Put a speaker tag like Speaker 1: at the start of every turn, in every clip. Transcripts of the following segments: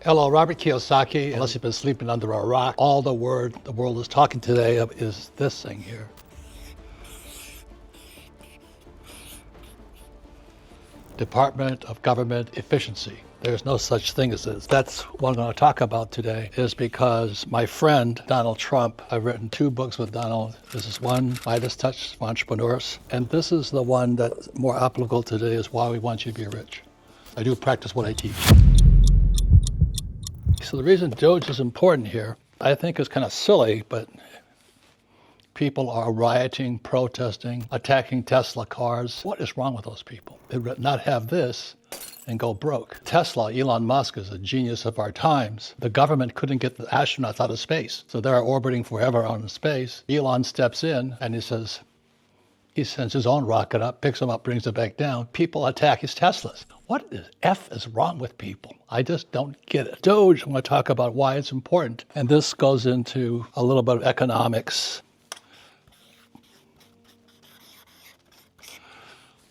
Speaker 1: Hello, Robert Kiyosaki. Unless you've been sleeping under a rock, all the world is talking today of is this thing here. Department of Government Efficiency. There's no such thing as this. That's what I'm going to talk about today, is because my friend, Donald Trump, I've written 2 books with Donald. This is one, Midas Touch Entrepreneurs, and this is the one that's more applicable today, is Why We Want You to Be Rich. I do practice what I teach. So the reason Doge is important here, I think is kind of silly, but people are rioting, protesting, attacking Tesla cars. What is wrong with those people? They would not have this and go broke. Tesla, Elon Musk, is a genius of our times. The government couldn't get the astronauts out of space, so they're orbiting forever out in space. Elon steps in and he sends his own rocket up, picks them up, brings it back down. People attack his Teslas. What the F is wrong with people? I just don't get it. Doge, I'm going to talk about why it's important. And this goes into a little bit of economics.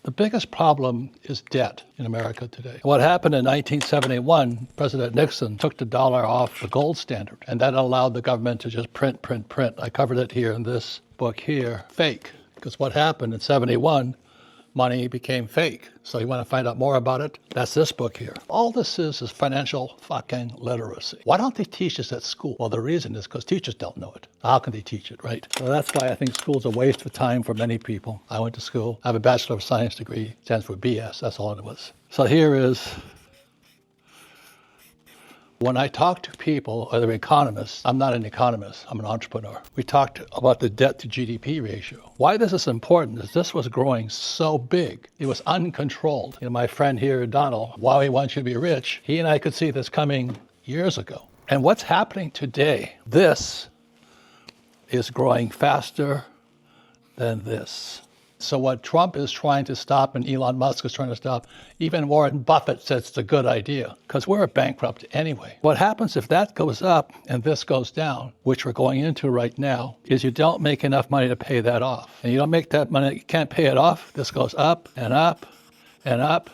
Speaker 1: The biggest problem is debt in America today. What happened in 1971, President Nixon took the dollar off the gold standard, and that allowed the government to just print. I covered it here in this book here, fake. Because what happened in 71, money became fake. So you want to find out more about it? That's this book here. All this is financial fucking literacy. Why don't they teach this at school? Well, the reason is because teachers don't know it. How can they teach it, right? So that's why I think school's a waste of time for many people. I went to school. I have a Bachelor of Science degree. It stands for BS. That's all it was. So here is, when I talk to people, other economists, I'm not an economist, I'm an entrepreneur. We talked about the debt to GDP ratio. Why this is important is this was growing so big. It was uncontrolled. My friend here, Donald, Why We Want You to Be Rich, he and I could see this coming years ago. And what's happening today, this is growing faster than this. So what Trump is trying to stop and Elon Musk is trying to stop, even Warren Buffett says it's a good idea because we're bankrupt anyway. What happens if that goes up and this goes down, which we're going into right now, is you don't make enough money to pay that off. And you don't make that money, you can't pay it off. This goes up and up and up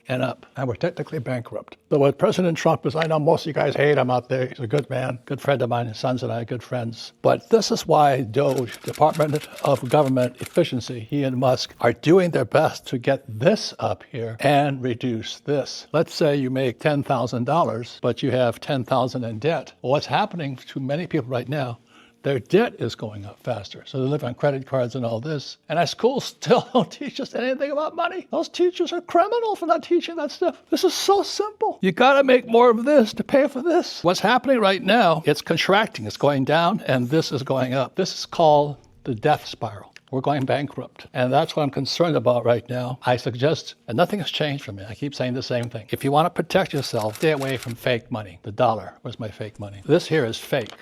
Speaker 1: and up. And we're technically bankrupt. So what President Trump is, I know most of you guys hate him out there. He's a good man, good friend of mine. His sons and I are good friends. But this is why Doge, Department of Government Efficiency, he and Musk are doing their best to get this up here and reduce this. Let's say you make $10,000, but you have $10,000 in debt. Well, what's happening to many people right now, their debt is going up faster. So they live on credit cards and all this. And our schools still don't teach us anything about money. Those teachers are criminal for not teaching that stuff. This is so simple. You got to make more of this to pay for this. What's happening right now, it's contracting. It's going down and this is going up. This is called the death spiral. We're going bankrupt. And that's what I'm concerned about right now. I suggest, and nothing has changed for me. I keep saying the same thing. If you want to protect yourself, stay away from fake money. The dollar was my fake money. This here is fake.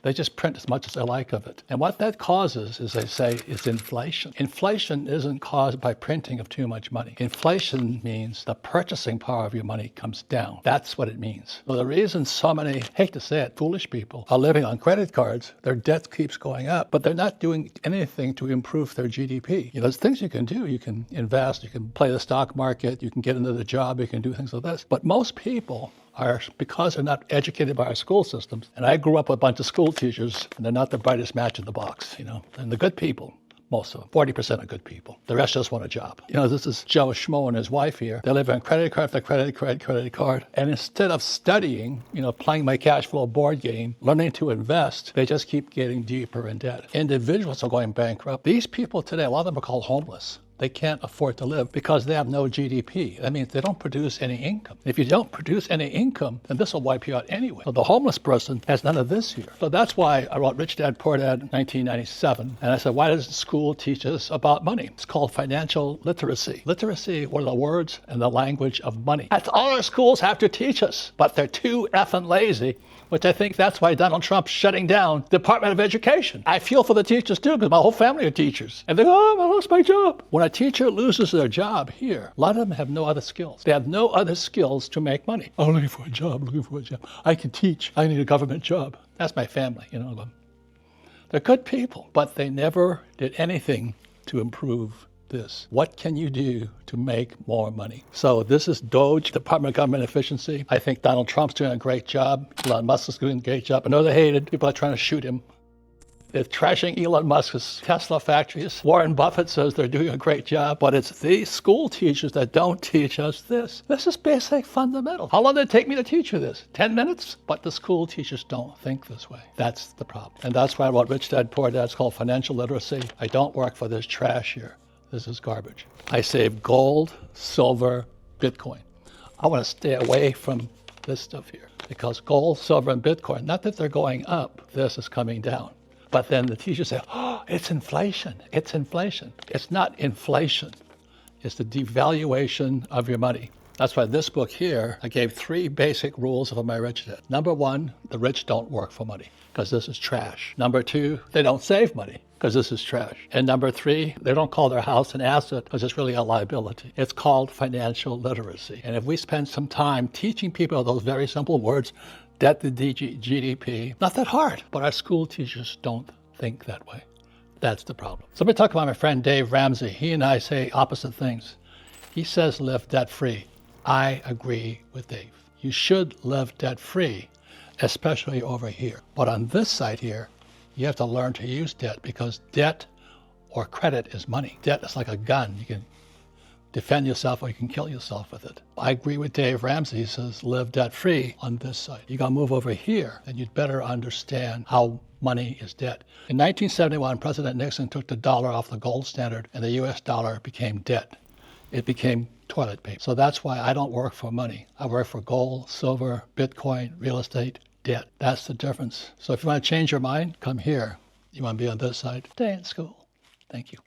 Speaker 1: They just print as much as they like of it. And what that causes is, they say, is inflation. Inflation isn't caused by printing of too much money. Inflation means the purchasing power of your money comes down. That's what it means. So the reason so many, hate to say it, foolish people are living on credit cards, their debt keeps going up, but they're not doing anything to improve their GDP. There's things you can do. You can invest, you can play the stock market, you can get into the job, you can do things like this. But most people are, because they're not educated by our school systems, and I grew up with a bunch of school teachers, and they're not the brightest match in the box, and the good people, most of them, 40% are good people. The rest just want a job. This is Joe Schmo and his wife here. They live on credit card after credit card. And instead of studying, playing my cash flow board game, learning to invest, they just keep getting deeper in debt. Individuals are going bankrupt. These people today, a lot of them are called homeless. They can't afford to live because they have no GDP. That means they don't produce any income. If you don't produce any income, then this will wipe you out anyway. So the homeless person has none of this here. So that's why I wrote Rich Dad, Poor Dad in 1997. And I said, why doesn't school teach us about money? It's called financial literacy. Literacy were the words and the language of money. That's all our schools have to teach us. But they're too effing lazy, which I think that's why Donald Trump's shutting down the Department of Education. I feel for the teachers too, because my whole family are teachers. And they go, oh, I lost my job. When a teacher loses their job here, a lot of them have no other skills. They have no other skills to make money. I'm looking for a job. I can teach. I need a government job. That's my family, They're good people, but they never did anything to improve this. What can you do to make more money? So this is Doge, Department of Government Efficiency. I think Donald Trump's doing a great job. Elon Musk is doing a great job. I know they're hated. People are trying to shoot him. They're trashing Elon Musk's Tesla factories. Warren Buffett says they're doing a great job, but it's these school teachers that don't teach us this. This is basic fundamental. How long did it take me to teach you this? 10 minutes? But the school teachers don't think this way. That's the problem. And that's why I wrote Rich Dad Poor Dad. It's called financial literacy. I don't work for this trash here. This is garbage. I save gold, silver, Bitcoin. I want to stay away from this stuff here because gold, silver, and Bitcoin, not that they're going up, this is coming down. But then the teachers say, oh, it's inflation. It's inflation. It's not inflation. It's the devaluation of your money. That's why this book here, I gave 3 basic rules of my rich dad. Number 1, the rich don't work for money because this is trash. Number 2, they don't save money because this is trash. And number 3, they don't call their house an asset because it's really a liability. It's called financial literacy. And if we spend some time teaching people those very simple words, debt to GDP, not that hard, but our school teachers don't think that way. That's the problem. So let me talk about my friend Dave Ramsey. He and I say opposite things. He says live debt-free. I agree with Dave. You should live debt-free, especially over here. But on this side here, you have to learn to use debt because debt or credit is money. Debt is like a gun. You can defend yourself or you can kill yourself with it. I agree with Dave Ramsey. He says live debt-free on this side. You got to move over here and you'd better understand how money is debt. In 1971, President Nixon took the dollar off the gold standard and the US dollar became debt. It became toilet paper. So that's why I don't work for money. I work for gold, silver, Bitcoin, real estate, debt. That's the difference. So if you want to change your mind, come here. You want to be on this side, stay in school. Thank you.